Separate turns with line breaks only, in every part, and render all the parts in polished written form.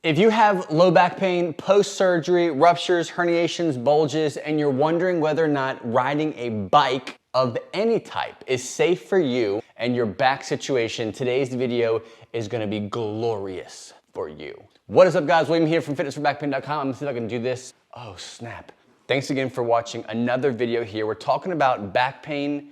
If you have low back pain, post-surgery, ruptures, herniations, bulges, and you're wondering whether or not riding a bike of any type is safe for you and your back situation, today's video is gonna be glorious for you. What is up, guys? William here from fitnessforbackpain.com. I'm gonna see if I can do this. Oh, snap. Thanks again for watching another video here. We're talking about back pain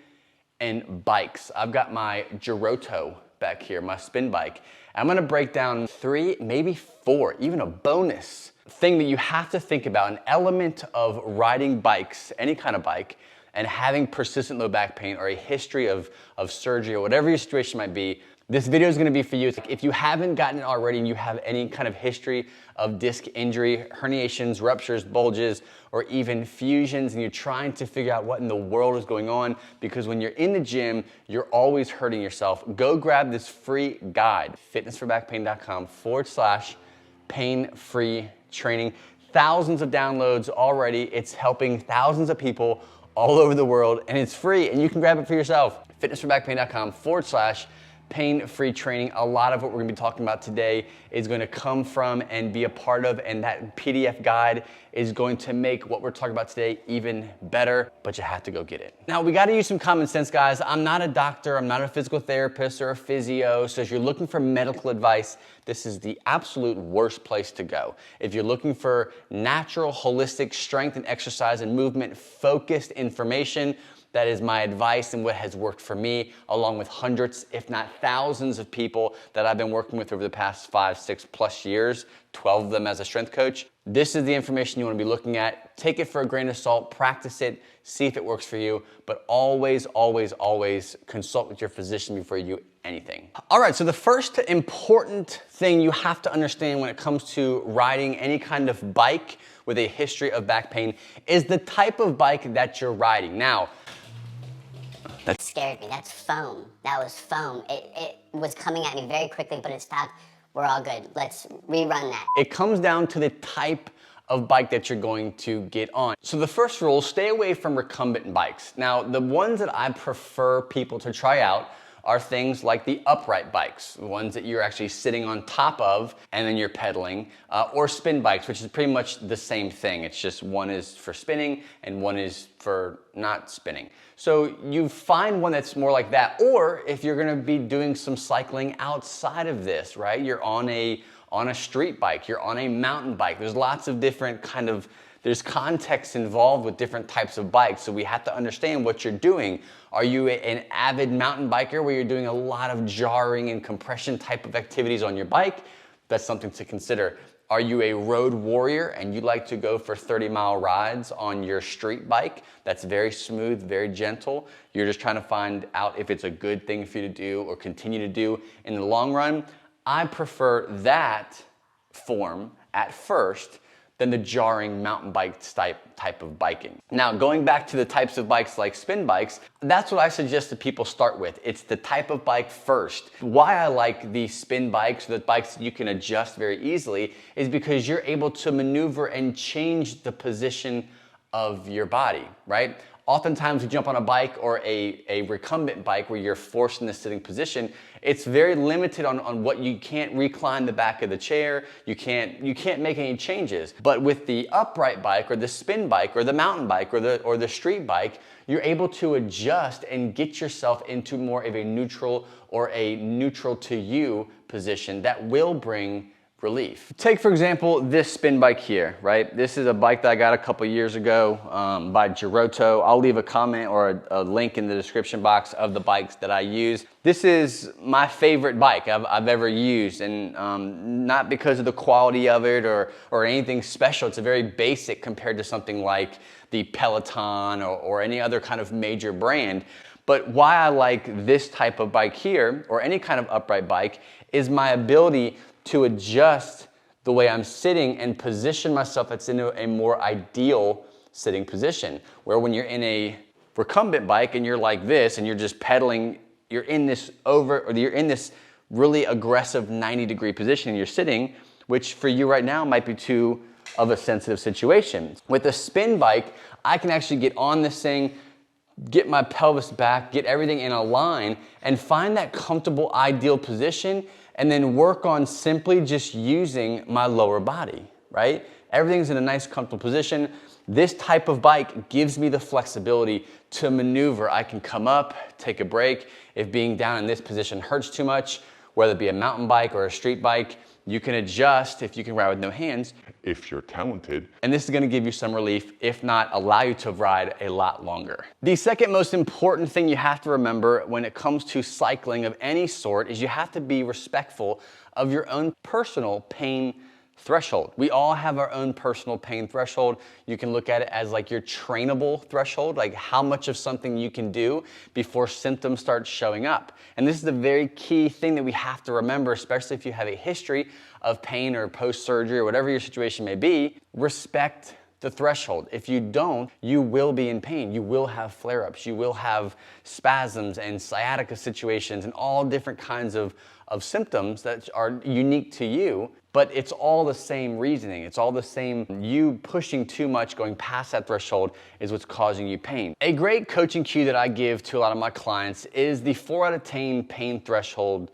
and bikes. I've got my Giroto back here, my spin bike. I'm gonna break down 3, maybe 4, even a bonus thing that you have to think about, an element of riding bikes, any kind of bike, and having persistent low back pain or a history of surgery or whatever your situation might be. This video is gonna be for you. If you haven't gotten it already and you have any kind of history of disc injury, herniations, ruptures, bulges, or even fusions, and you're trying to figure out what in the world is going on, because when you're in the gym, you're always hurting yourself, go grab this free guide, fitnessforbackpain.com/pain-free training. Thousands of downloads already. It's helping thousands of people all over the world, and it's free, and you can grab it for yourself. fitnessforbackpain.com/pain-free training. A lot of what we're gonna be talking about today is gonna come from and be a part of, and that PDF guide is going to make what we're talking about today even better, but you have to go get it. Now, we gotta use some common sense, guys. I'm not a doctor, I'm not a physical therapist or a physio, so if you're looking for medical advice, this is the absolute worst place to go. If you're looking for natural, holistic strength and exercise and movement focused information, that is my advice and what has worked for me, along with hundreds, if not thousands of people that I've been working with over the past 5, 6+ years, 12 of them as a strength coach. This is the information you wanna be looking at. Take it for a grain of salt, practice it, see if it works for you, but always, always, always consult with your physician before you do anything. All right, so the first important thing you have to understand when it comes to riding any kind of bike with a history of back pain is the type of bike that you're riding. Now,
that scared me. That's foam. That was foam. It was coming at me very quickly, but it stopped. We're all good. Let's rerun that.
It comes down to the type of bike that you're going to get on. So the first rule, stay away from recumbent bikes. Now, the ones that I prefer people to try out are things like the upright bikes, the ones that you're actually sitting on top of and then you're pedaling, or spin bikes, which is pretty much the same thing. It's just one is for spinning and one is for not spinning. So you find one that's more like that, or if you're gonna be doing some cycling outside of this, right? You're on a street bike, you're on a mountain bike. There's lots of different there's context involved with different types of bikes, so we have to understand what you're doing. Are you an avid mountain biker where you're doing a lot of jarring and compression type of activities on your bike? That's something to consider. Are you a road warrior and you like to go for 30-mile rides on your street bike? That's very smooth, very gentle. You're just trying to find out if it's a good thing for you to do or continue to do in the long run. I prefer that form at first than the jarring mountain bike type of biking. Now, going back to the types of bikes like spin bikes, that's what I suggest that people start with. It's the type of bike first. Why I like the spin bikes, the bikes that you can adjust very easily, is because you're able to maneuver and change the position of your body, right? Oftentimes we jump on a bike or a recumbent bike where you're forced in the sitting position. It's very limited on what you can't recline the back of the chair. You can't make any changes. But with the upright bike or the spin bike or the mountain bike or the street bike, you're able to adjust and get yourself into more of a neutral or a neutral to you position that will bring relief. Take, for example, this spin bike here, right? This is a bike that I got a couple years ago by Giroto. I'll leave a comment or a link in the description box of the bikes that I use. This is my favorite bike I've ever used, and not because of the quality of it or anything special. It's a very basic compared to something like the Peloton or any other kind of major brand. But why I like this type of bike here, or any kind of upright bike, is my ability to adjust the way I'm sitting and position myself that's in a more ideal sitting position. Where when you're in a recumbent bike and you're like this and you're just pedaling, you're in this really aggressive 90-degree position and you're sitting, which for you right now might be too of a sensitive situation. With a spin bike, I can actually get on this thing, get my pelvis back, get everything in a line, and find that comfortable, ideal position and then work on simply just using my lower body, right? Everything's in a nice, comfortable position. This type of bike gives me the flexibility to maneuver. I can come up, take a break. If being down in this position hurts too much, whether it be a mountain bike or a street bike, you can adjust if you can ride with no hands.
If you're talented.
And this is gonna give you some relief, if not allow you to ride a lot longer. The second most important thing you have to remember when it comes to cycling of any sort is you have to be respectful of your own personal pain threshold. We all have our own personal pain threshold. You can look at it as like your trainable threshold, like how much of something you can do before symptoms start showing up. And this is the very key thing that we have to remember, especially if you have a history of pain or post-surgery or whatever your situation may be. Respect the threshold. If you don't, you will be in pain. You will have flare-ups. You will have spasms and sciatica situations and all different kinds of symptoms that are unique to you, but it's all the same reasoning. It's all the same. You pushing too much, going past that threshold is what's causing you pain. A great coaching cue that I give to a lot of my clients is the 4 out of 10 pain threshold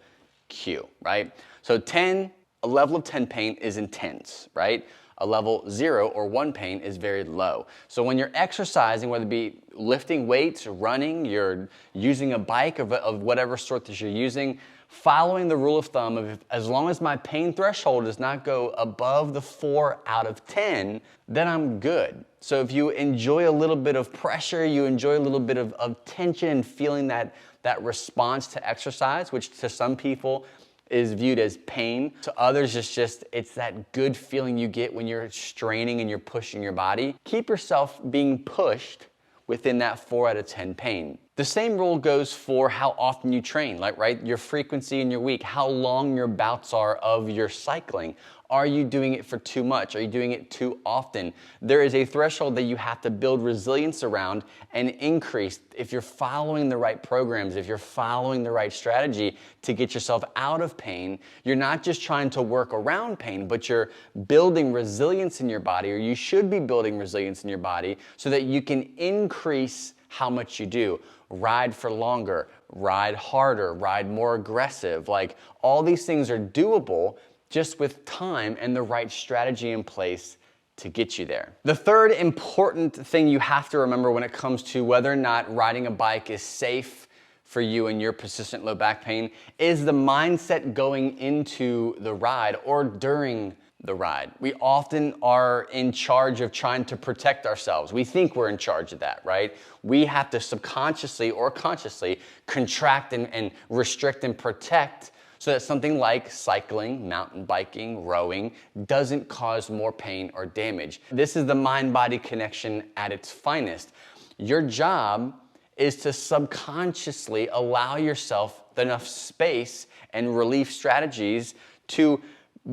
cue, right? So 10, a level of 10 pain is intense, right? A level 0 or 1 pain is very low. So when you're exercising, whether it be lifting weights, running, you're using a bike of whatever sort that you're using, following the rule of thumb of as long as my pain threshold does not go above the 4 out of 10, then I'm good. So if you enjoy a little bit of pressure, you enjoy a little bit of tension and feeling that response to exercise, which to some people is viewed as pain. To others, it's that good feeling you get when you're straining and you're pushing your body. Keep yourself being pushed within that 4 out of 10 pain. The same rule goes for how often you train, like, right? Your frequency in your week, how long your bouts are of your cycling. Are you doing it for too much? Are you doing it too often? There is a threshold that you have to build resilience around and increase if you're following the right programs, if you're following the right strategy to get yourself out of pain. You're not just trying to work around pain, but you're building resilience in your body, or you should be building resilience in your body so that you can increase how much you do. Ride for longer, ride harder, ride more aggressive. Like, all these things are doable just with time and the right strategy in place to get you there. The third important thing you have to remember when it comes to whether or not riding a bike is safe for you and your persistent low back pain is the mindset going into the ride or during the ride. We often are in charge of trying to protect ourselves. We think we're in charge of that, right? We have to subconsciously or consciously contract and restrict and protect so that something like cycling, mountain biking, rowing doesn't cause more pain or damage. This is the mind-body connection at its finest. Your job is to subconsciously allow yourself enough space and relief strategies to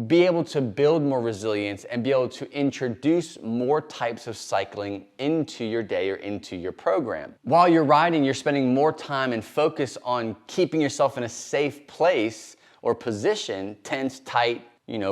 be able to build more resilience and be able to introduce more types of cycling into your day or into your program. While you're riding, you're spending more time and focus on keeping yourself in a safe place or position, tense, tight,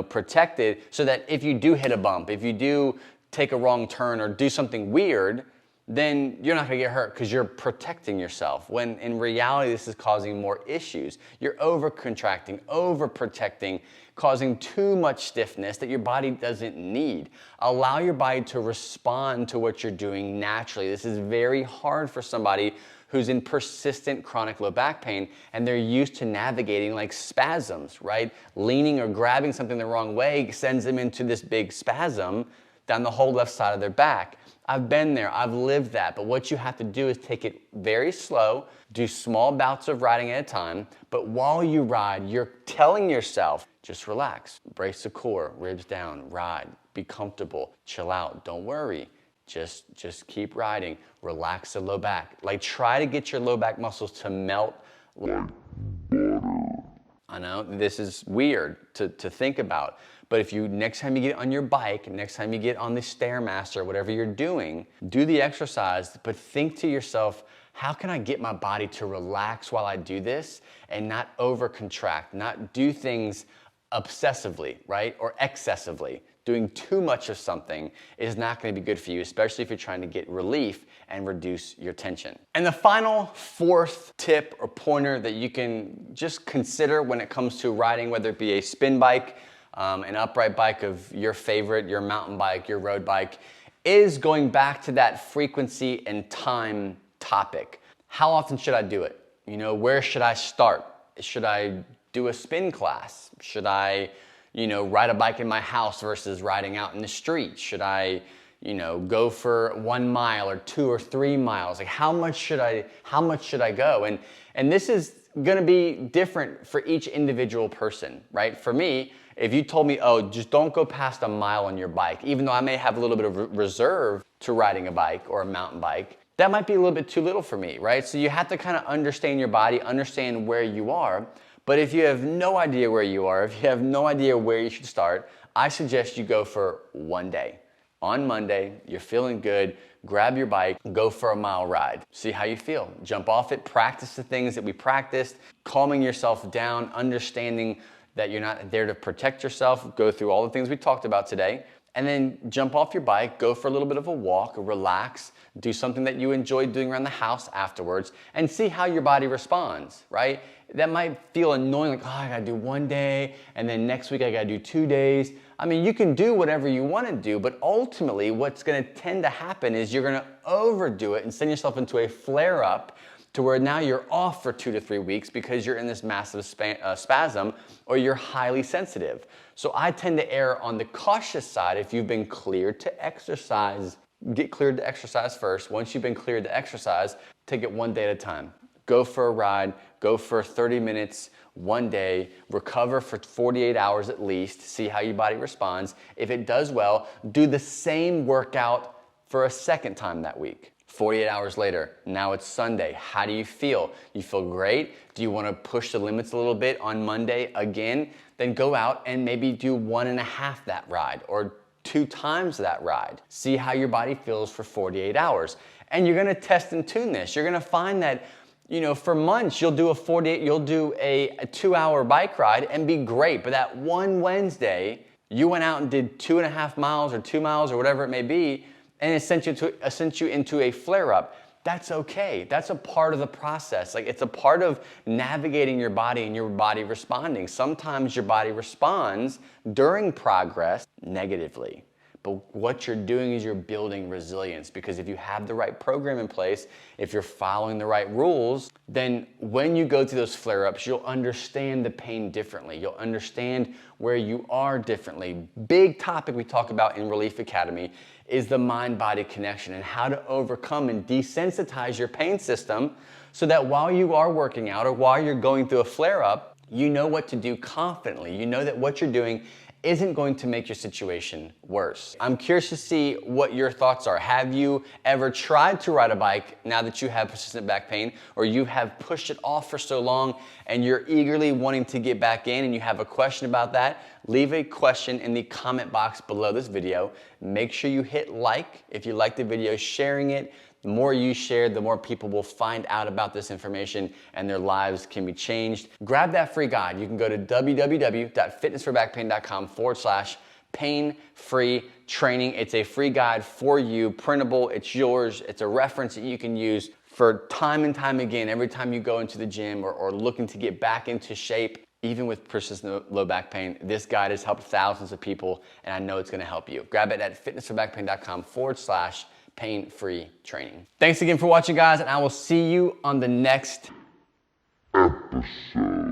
protected, so that if you do hit a bump, if you do take a wrong turn or do something weird, then you're not gonna get hurt because you're protecting yourself, when in reality this is causing more issues. You're over-contracting, over-protecting, causing too much stiffness that your body doesn't need. Allow your body to respond to what you're doing naturally. This is very hard for somebody who's in persistent chronic low back pain and they're used to navigating like spasms, right? Leaning or grabbing something the wrong way sends them into this big spasm down the whole left side of their back. I've been there, I've lived that, but what you have to do is take it very slow, do small bouts of riding at a time, but while you ride, you're telling yourself, just relax, brace the core, ribs down, ride, be comfortable, chill out, don't worry, just keep riding, relax the low back. Like, try to get your low back muscles to melt like butter. I know, this is weird to think about. But if you, next time you get on your bike, next time you get on the Stairmaster, whatever you're doing, do the exercise, but think to yourself, how can I get my body to relax while I do this and not over contract, not do things obsessively, right? Or excessively. Doing too much of something is not going to be good for you, especially if you're trying to get relief and reduce your tension. And the final fourth tip or pointer that you can just consider when it comes to riding, whether it be a spin bike, an upright bike of your favorite, your mountain bike, your road bike, is going back to that frequency and time topic. How often should I do it? You know, where should I start? Should I do a spin class? Should I, ride a bike in my house versus riding out in the street? Should I, go for 1 mile or 2 or 3 miles? Like how much should I go? And this is gonna be different for each individual person, right? For me, if you told me, oh, just don't go past 1 mile on your bike, even though I may have a little bit of reserve to riding a bike or a mountain bike, that might be a little bit too little for me, right? So you have to kind of understand your body, understand where you are. But if you have no idea where you are, if you have no idea where you should start, I suggest you go for 1 day. On Monday, you're feeling good, grab your bike, go for a mile ride. See how you feel. Jump off it, practice the things that we practiced, calming yourself down, understanding that you're not there to protect yourself, go through all the things we talked about today, and then jump off your bike, go for a little bit of a walk, relax, do something that you enjoy doing around the house afterwards, and see how your body responds, right? That might feel annoying, like, oh, I gotta do 1 day, and then next week I gotta do 2 days. I mean, you can do whatever you wanna do, but ultimately what's gonna tend to happen is you're gonna overdo it and send yourself into a flare-up to where now you're off for 2 to 3 weeks because you're in this massive spasm or you're highly sensitive. So I tend to err on the cautious side. If you've been cleared to exercise, get cleared to exercise first. Once you've been cleared to exercise, take it 1 day at a time. Go for a ride, go for 30 minutes, 1 day, recover for 48 hours at least, see how your body responds. If it does well, do the same workout for a second time that week. 48 hours later, now it's Sunday. How do you feel? You feel great? Do you want to push the limits a little bit on Monday again? Then go out and maybe do 1.5 that ride or 2 times that ride. See how your body feels for 48 hours. And you're gonna test and tune this. You're gonna find that, for months you'll do a 2-hour bike ride and be great. But that one Wednesday, you went out and did 2.5 miles or 2 miles or whatever it may be, and it sent you into a flare-up. That's okay. That's a part of the process. Like, it's a part of navigating your body and your body responding. Sometimes your body responds during progress negatively. But what you're doing is you're building resilience, because if you have the right program in place, if you're following the right rules, then when you go through those flare-ups, you'll understand the pain differently. You'll understand where you are differently. Big topic we talk about in Relief Academy is the mind-body connection and how to overcome and desensitize your pain system so that while you are working out or while you're going through a flare-up, you know what to do confidently. You know that what you're doing isn't going to make your situation worse. I'm curious to see what your thoughts are. Have you ever tried to ride a bike now that you have persistent back pain, or you have pushed it off for so long and you're eagerly wanting to get back in and you have a question about that? Leave a question in the comment box below this video. Make sure you hit like if you like the video, sharing it. The more you share, the more people will find out about this information and their lives can be changed. Grab that free guide. You can go to www.fitnessforbackpain.com/pain-free training. It's a free guide for you, printable, it's yours. It's a reference that you can use for time and time again, every time you go into the gym or looking to get back into shape. Even with persistent low back pain, this guide has helped thousands of people, and I know it's gonna help you. Grab it at fitnessforbackpain.com/pain-free training. Thanks again for watching, guys, and I will see you on the next episode.